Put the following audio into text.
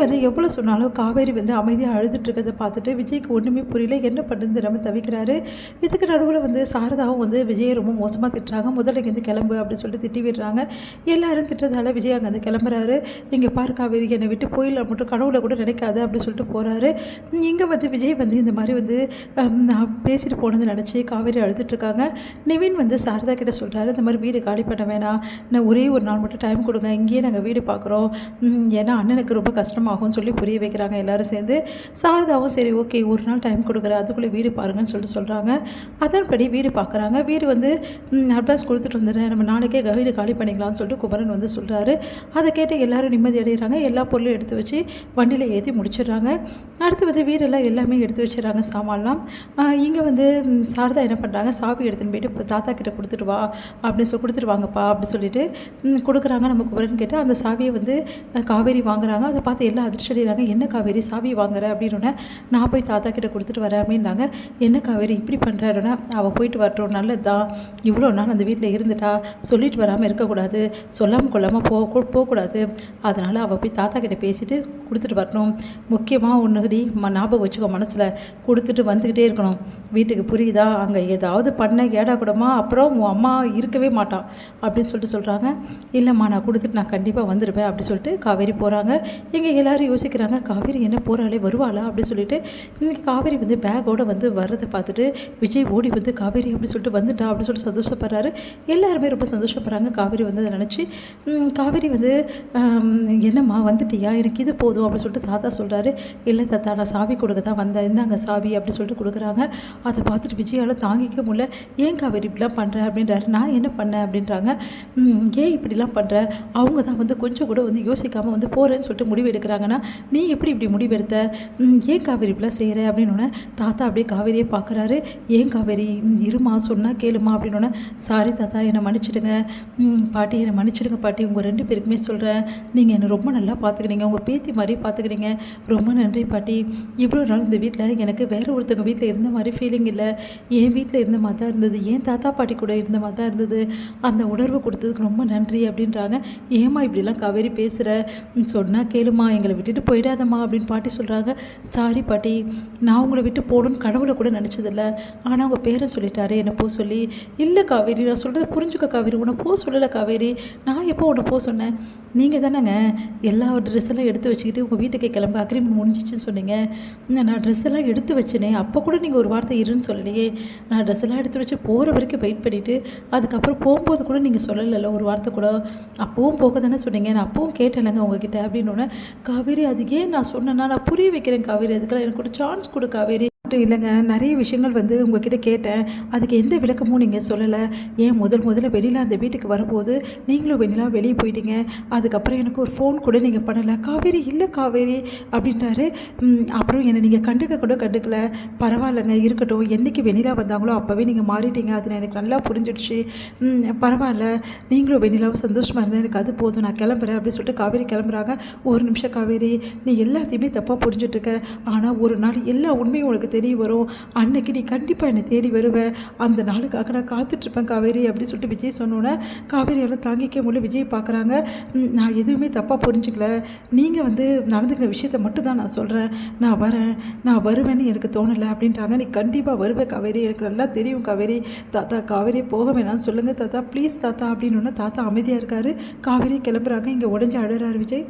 வந்து எவ்வளோ சொன்னாலும் காவேரி வந்து அமைதியாக அழுதுட்டு இருக்கிறத பார்த்துட்டு விஜய்க்கு ஒன்றுமே புரியல, என்ன பண்ணுறது தெரியாம தவிக்கிறாரு. இதுக்கு நடுவில் வந்து சாரதாவும் வந்து விஜயை ரொம்ப மோசமாக திட்டுறாங்க. முதல்ல இங்கேருந்து கிளம்பு அப்படின்னு சொல்லிட்டு திட்டி விடுறாங்க. எல்லாரும் திட்டுறதால விஜய் அங்கேருந்து கிளம்புறாரு. இங்கே பாரு காவேரி, என்னை விட்டு போயிடலாம் மட்டும் கனவுல கூட நினைக்காது அப்படின்னு சொல்லிட்டு போகிறாரு. இங்கே வந்து விஜய் வந்து இந்த மாதிரி வந்து நான் பேசிட்டு போனதை நினச்சி காவேரி அழுதுட்டுருக்காங்க. நிவின் வந்து சாரதா கிட்ட சொல்கிறாரு, இந்த மாதிரி வீடு காலி பண்ண வேணாம், நான் ஒரே ஒரு நாள் மட்டும் டைம் கொடுங்க, இங்கேயே நாங்கள் வீடு பார்க்குறோம், ஏன்னா அண்ணனுக்கு ரொம்ப கஷ்டமாகும்னு சொல்லி புரிய வைக்கிறாங்க எல்லோரும் சேர்ந்து. சாரதாவும் சரி ஓகே ஒரு நாள் டைம் கொடுக்குறேன், அதுக்குள்ளே வீடு பாருங்கன்னு சொல்லிட்டு சொல்கிறாங்க. அதன்படி வீடு பார்க்குறாங்க. வீடு வந்து அட்வான்ஸ் கொடுத்துட்டு வந்துடுறேன், நம்ம நாளைக்கே வீடு காலி பண்ணிக்கலாம்னு சொல்லிட்டு குமரன் வந்து சொல்கிறாரு. அதை கேட்டு எல்லோரும் நிம்மதி அடைகிறாங்க. எல்லா பொருளும் எடுத்து வச்சு வண்டியில் ஏற்றி முடிச்சிடுறாங்க. அடுத்து வந்து வீடெல்லாம் எல்லாமே எடுத்து வச்சிடறாங்க சாமான்லாம். இங்கே வந்து சாரதா என்ன பண்ணுறாங்க, சாவி எடுத்துன்னு போயிட்டு இப்போ தாத்தா கிட்ட கொடுத்துட்டு வா அப்படின்னு சொல்லி கொடுத்துட்டு வாங்கப்பா அப்படின்னு சொல்லிட்டு கொடுக்குறாங்க. நம்ம குமரன் கேட்டால் அந்த சாவியை வந்து காவேரி வாங்குறாங்க. அதை பார்த்து எல்லாம் அதிர்ச்சி அடைகிறாங்க. என்ன காவேரி சாவி வாங்குற அப்படின்னோடனே, நான் போய் தாத்தா கிட்ட கொடுத்துட்டு வரேன் அப்படின்னாங்க. என்ன காவேரி இப்படி பண்ணுறாருன்னா, அவள் போயிட்டு வரட்டும், நல்லது தான், இவ்வளோ நாள் அந்த வீட்டில் இருந்துட்டா, சொல்லிட்டு வராமல் இருக்கக்கூடாது, சொல்லாமல் கொள்ளாமல் போகக்கூடாது, அதனால் அவள் போய் தாத்தா கிட்ட பேசிட்டு கொடுத்துட்டு வரணும். முக்கியமாக ஒன்றுடி ஞாபகம் வச்சுக்கோ, மனசில் கொடுத்துட்டு வந்துக்கிட்டே இருக்கணும் வீட்டுக்கு, புரியுதா? அங்கே ஏதாவது பண்ண ஏடா கூடமா அப்புறம் உன் அம்மா இருக்கவே மாட்டான் அப்படின்னு சொல்லிட்டு சொல்கிறாங்க. இல்லைம்மா நான் கொடுத்துட்டு நான் கண்டிப்பாக வந்துடுவேன் அப்படி சொல்லிட்டு காவேரி போகிறாங்க. இங்கே எல்லோரும் யோசிக்கிறாங்க, காவேரி என்ன போகிறாளே வருவாளா அப்படி சொல்லிட்டு. இன்றைக்கி காவேரி வந்து பேக்கோடு வந்து வர்றதை பார்த்துட்டு விஜய் ஓடி வந்து காவேரி அப்படி சொல்லிட்டு வந்துட்டா அப்படி சொல்லிட்டு சந்தோஷப்படுறாரு. எல்லாருமே ரொம்ப சந்தோஷப்படுறாங்க காவேரி வந்து அதை நினச்சி. காவேரி வந்து என்னம்மா வந்துட்டியா, எனக்கு இது போதும் அப்படி சொல்லிட்டு தாத்தா சொல்கிறாரு. இல்லை தாத்தா நான் சாவி கொடுக்க தான் வந்தேன், இந்தாங்க சாவி அப்படி சொல்லிட்டு கொடுக்குறாங்க. அதை பார்த்துட்டு விஜயால் தாங்கிக்க முடியல. ஏன் காவேரி இப்படிலாம் பண்ணுற அப்படின்றாரு. நான் என்ன பண்ணேன் அப்படின்றாங்க. ஏன் இப்படிலாம் பண்ணுற, அவங்க தான் வந்து கொஞ்சம் கூட வந்து யோசிக்காமல் வந்து போகிறேன்னு சொல்லிட்டு முடிவு எடுக்கிறாங்கன்னா, நீ எப்படி இப்படி முடிவெடுத்த, ஏன் காவேரி இப்படிலாம் செய்கிற அப்படின்னோடனே தாத்தா அப்படியே காவேரியை பார்க்குறாரு. ஏன் காவேரி இருமா சொன்னால் கேளுமா அப்படின்னோடனே, சாரி தாத்தா என்னை மன்னிச்சிடுங்க பாட்டி, என்னை மன்னிச்சிடுங்க பாட்டி, உங்கள் 2 பேருக்குமே சொல்கிறேன், நீங்கள் என்னை ரொம்ப நல்லா பார்த்துக்கினீங்க, உங்கள் பேத்தி மாதிரி பார்த்துக்கினீங்க, ரொம்ப நன்றி பாட்டி. இவ்வளோ நாள் இந்த வீட்டில் எனக்கு வேறு ஒருத்தவங்க வீட்டில் இருந்த மாதிரி ஃபீலிங் இல்லை, என் வீட்டில் இருந்த மாதிரி தான் இருந்தது, என் தாத்தா பாட்டி கூட இருந்த மாதிரி தான் இருந்தது, அந்த உணர்வு கொடுத்ததுக்கு ரொம்ப நன்றி அப்படின்றாங்க. ஏமா இப்படிலாம் காவேரி பேசுகிற, சொன்னால் கேளுமா, எங்களை விட்டுட்டு போயிடாதம்மா அப்படின்னு பாட்டி சொல்கிறாங்க. சாரி பாட்டி, நான் உங்களை விட்டு போகணுன்னு கனவுல கூட நினச்சதில்ல, ஆனால் உங்கள் பேரை சொல்லிட்டாரு என்னை போ சொல்லி. இல்லை காவேரி நான் சொல்கிறது புரிஞ்சுக்க காவேரி, உன்னை போ சொல்லலை காவேரி, நான் எப்போ உன்னை போ சொன்னேன், நீங்கள் தானேங்க எல்லா ட்ரெஸ்ஸெல்லாம் எடுத்து வச்சுக்கிட்டு உங்கள் வீட்டுக்கு கிளம்ப அக்ரிமெண்ட் முடிஞ்சிச்சுன்னு சொன்னீங்க. நான் ட்ரெஸ் எல்லாம் எடுத்து வச்சேனே, அப்போ கூட நீங்கள் ஒரு வார்த்தை இருன்னு சொல்லலையே, நான் ட்ரெஸ் எல்லாம் எடுத்து வச்சு போகிற வரைக்கும் வெயிட் பண்ணிவிட்டு அதுக்கப்புறம் போகும்போது கூட நீங்கள் சொல்லலைல்ல ஒரு வார்த்தை கூட, அப்பவும் போக தானே சொன்னீங்க, நான் அப்பவும் கேட்டேன்லங்க உங்ககிட்ட அப்படின்னோடனே, காவேரி அது ஏன் நான் சொன்னேன்னா, நான் புரிய வைக்கிறேன் காவேரி, அதுக்கெல்லாம் எனக்கு ஒரு சான்ஸ் கொடு காவேரி. இல்லைங்க, நிறைய விஷயங்கள் வந்து உங்ககிட்ட கேட்டேன், அதுக்கு எந்த விளக்கமும் நீங்கள் சொல்லலை. ஏன் முதல்ல வெளியில் அந்த வீட்டுக்கு வரும்போது நீங்களும் வெளியே போயிட்டீங்க, அதுக்கப்புறம் எனக்கு ஒரு ஃபோன் கூட நீங்கள் பண்ணலை காவேரி. இல்லை காவேரி அப்படின்றாரு. அப்புறம் என்னை நீங்கள் கண்டுக்கல, பரவாயில்லைங்க இருக்கட்டும், என்றைக்கு வெண்ணிலா வந்தாங்களோ அப்போவே நீங்கள் மாறிட்டீங்க, அது எனக்கு நல்லா புரிஞ்சிடுச்சு, பரவாயில்ல, நீங்களும் வெண்ணிலாவும் சந்தோஷமாக இருந்தால் எனக்கு அது போதும், நான் கிளம்புறேன் அப்படின்னு சொல்லிட்டு காவேரி கிளம்புறாங்க. ஒரு நிமிஷம் காவேரி, நீ எல்லாத்தையுமே தப்பாக புரிஞ்சுட்ருக்க, ஆனால் ஒரு நாள் எல்லா உண்மையும் உனக்கு தெரிய வரும், அன்னைக்கு நீ கண்டிப்பாக என்னை தேடி வருவேன், அந்த நாளுக்காக நான் காத்துட்ருப்பேன் காவேரி அப்படி சொல்லிட்டு விஜய் சொன்னோன்னே காவேரியால் தாங்கிக்க முடியல. விஜய் பார்க்குறாங்க, நான் எதுவுமே தப்பாக புரிஞ்சுக்கல, நீங்கள் வந்து நடந்துக்கிற விஷயத்த மட்டும் தான் நான் சொல்கிறேன், நான் வருவேன்னு எனக்கு தோணலை அப்படின்றாங்க. நீ கண்டிப்பாக வருவேன் காவேரி, எனக்கு நல்லா தெரியும் காவேரி. தாத்தா காவேரி போக வேணாம்னு சொல்லுங்கள் தாத்தா ப்ளீஸ் தாத்தா அப்படின்னோடனே தாத்தா அமைதியாக இருக்கார். காவேரி கிளம்புறாங்க. இங்கே உடஞ்சி அழுறாரு விஜய்.